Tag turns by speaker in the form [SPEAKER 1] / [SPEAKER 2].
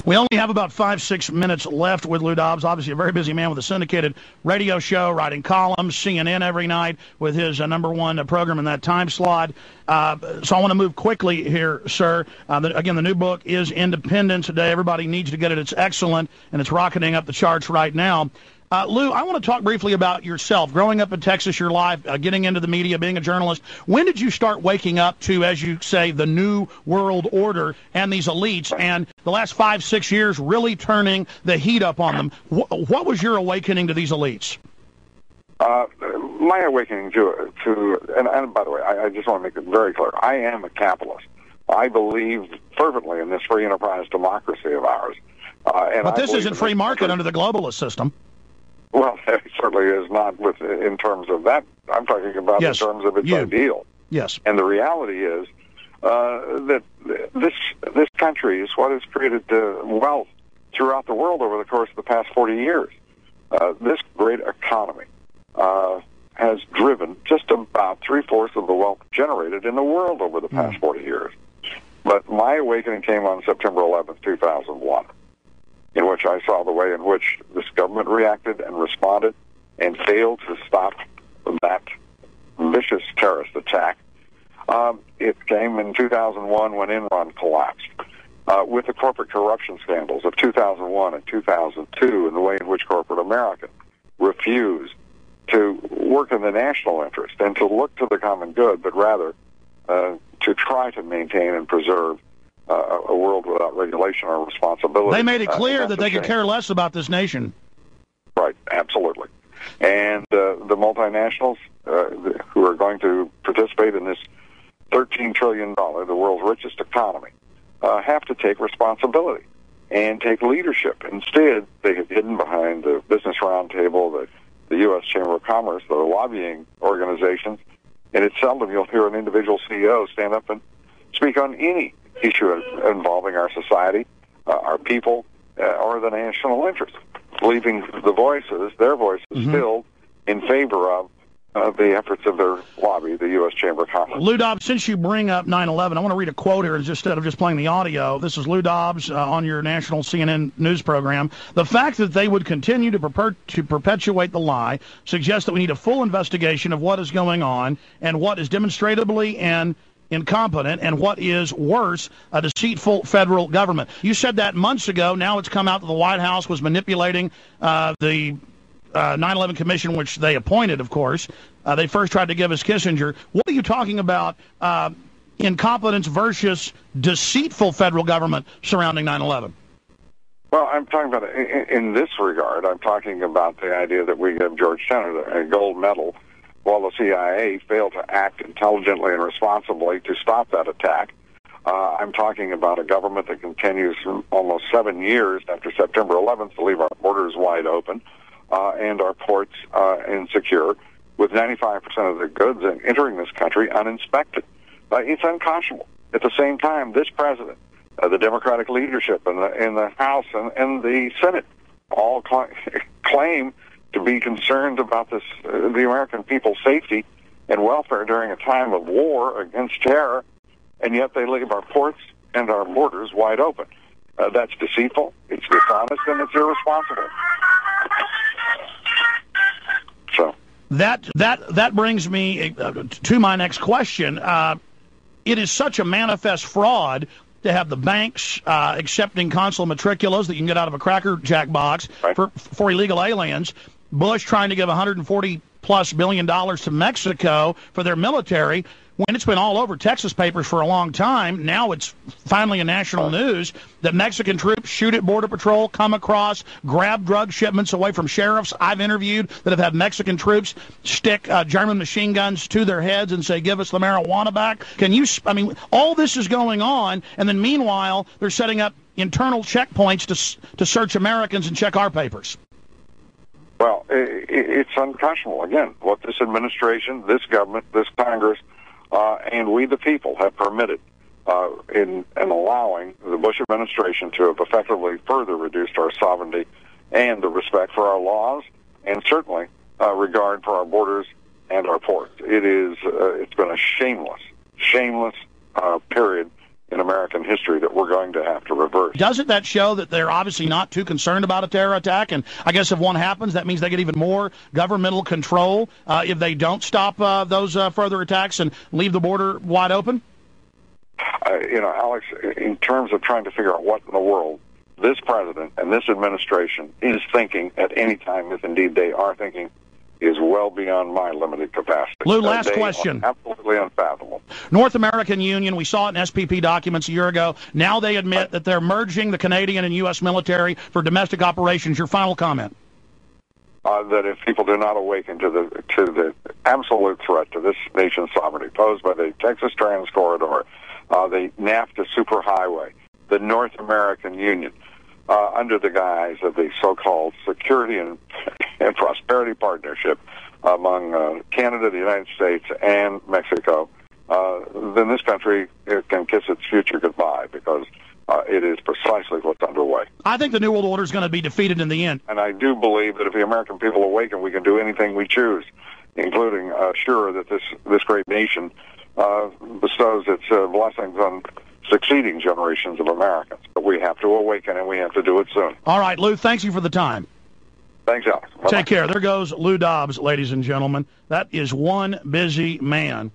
[SPEAKER 1] We only have about 5-6 minutes left with Lou Dobbs. Obviously a very busy man with a syndicated radio show, writing columns, CNN every night with his #1 program in that time slot. So I want to move quickly here, sir. Again, the new book is Independence Day. Everybody needs to get it. It's excellent, and it's rocketing up the charts right now. Lou, I want to talk briefly about yourself. Growing up in Texas, your life, getting into the media, being a journalist. When did you start waking up to, as you say, the new world order and these elites, and the last 5-6 years really turning the heat up on them? What was your awakening to these elites?
[SPEAKER 2] My awakening to and by the way, I just want to make it very clear. I am a capitalist. I believe fervently in this free enterprise democracy of ours.
[SPEAKER 1] But this isn't free market under the globalist system.
[SPEAKER 2] Well, it certainly is not in terms of that. I'm talking about in terms of its ideal.
[SPEAKER 1] Yes.
[SPEAKER 2] And the reality is that this country is what has created wealth throughout the world over the course of the past 40 years. This great economy has driven just about 3/4 of the wealth generated in the world over the past 40 years. But my awakening came on September 11th, 2001. In which I saw the way in which this government reacted and responded and failed to stop that vicious terrorist attack. It came in 2001 when Enron collapsed. With the corporate corruption scandals of 2001 and 2002 and the way in which corporate America refused to work in the national interest and to look to the common good, but rather to try to maintain and preserve a world without regulation or responsibility.
[SPEAKER 1] They made it clear that they could care less about this nation.
[SPEAKER 2] Right, absolutely. And the multinationals who are going to participate in this $13 trillion, the world's richest economy, have to take responsibility and take leadership. Instead, they have hidden behind the Business Roundtable, the U.S. Chamber of Commerce, the lobbying organizations, and it's seldom you'll hear an individual CEO stand up and speak on any issue involving our society, our people, or the national interest, leaving their voices filled in favor of the efforts of their lobby, the U.S. Chamber of Commerce.
[SPEAKER 1] Lou Dobbs, since you bring up 9/11, I want to read a quote here instead of just playing the audio. This is Lou Dobbs on your national CNN news program. The fact that they would continue to perpetuate the lie suggests that we need a full investigation of what is going on and what is demonstrably and incompetent, and what is worse, a deceitful federal government. You said that months ago. Now it's come out that the White House was manipulating the 9/11 Commission, which they appointed, of course. They first tried to give us Kissinger. What are you talking about, incompetence versus deceitful federal government surrounding 9/11?
[SPEAKER 2] Well, I'm talking about, in this regard, I'm talking about the idea that we give George Tenet a gold medal while the CIA failed to act intelligently and responsibly to stop that attack. I'm talking about a government that continues almost 7 years after September 11th to leave our borders wide open and our ports insecure, with 95% of the goods entering this country uninspected. It's unconscionable. At the same time, this president, the Democratic leadership in the House and the Senate all claim to be concerned about the American people's safety and welfare during a time of war against terror, and yet they leave our ports and our borders wide open. That's deceitful, it's dishonest, and it's irresponsible. So
[SPEAKER 1] that brings me to my next question. It is such a manifest fraud to have the banks accepting consular matriculas that you can get out of a Cracker Jack box for illegal aliens. Bush trying to give $140+ billion to Mexico for their military, when it's been all over Texas papers for a long time. Now it's finally in national news that Mexican troops shoot at Border Patrol, come across, grab drug shipments away from sheriffs I've interviewed that have had Mexican troops stick German machine guns to their heads and say, give us the marijuana back. All this is going on, and then meanwhile, they're setting up internal checkpoints to search Americans and check our papers.
[SPEAKER 2] Well, it's unconscionable. Again, what this administration, this government, this Congress, and we the people have permitted in allowing the Bush administration to have effectively further reduced our sovereignty and the respect for our laws, and certainly regard for our borders and our ports. It's been a shameless period in American history that we're going to have to reverse.
[SPEAKER 1] Doesn't that show that they're obviously not too concerned about a terror attack? And I guess if one happens, that means they get even more governmental control if they don't stop those further attacks and leave the border wide open?
[SPEAKER 2] Alex, in terms of trying to figure out what in the world this president and this administration is thinking at any time, if indeed they are thinking, is well beyond my limited capacity.
[SPEAKER 1] Lou, last question.
[SPEAKER 2] Absolutely unfathomable.
[SPEAKER 1] North American Union, we saw it in SPP documents a year ago. Now they admit that they're merging the Canadian and U.S. military for domestic operations. Your final comment?
[SPEAKER 2] That if people do not awaken to the absolute threat to this nation's sovereignty posed by the Texas Trans Corridor, the NAFTA superhighway, the North American Union, under the guise of the so-called Security and Prosperity Partnership among Canada, the United States, and Mexico, then this country can kiss its future goodbye, because it is precisely what's underway.
[SPEAKER 1] I think the New World Order is going to be defeated in the end.
[SPEAKER 2] And I do believe that if the American people awaken, we can do anything we choose, including assure that this great nation bestows its blessings on succeeding generations of Americans. But we have to awaken, and we have to do it soon.
[SPEAKER 1] All right, Lou, thank you for the time.
[SPEAKER 2] Thanks, Alex. Bye-bye.
[SPEAKER 1] Take care. There goes Lou Dobbs, ladies and gentlemen. That is one busy man.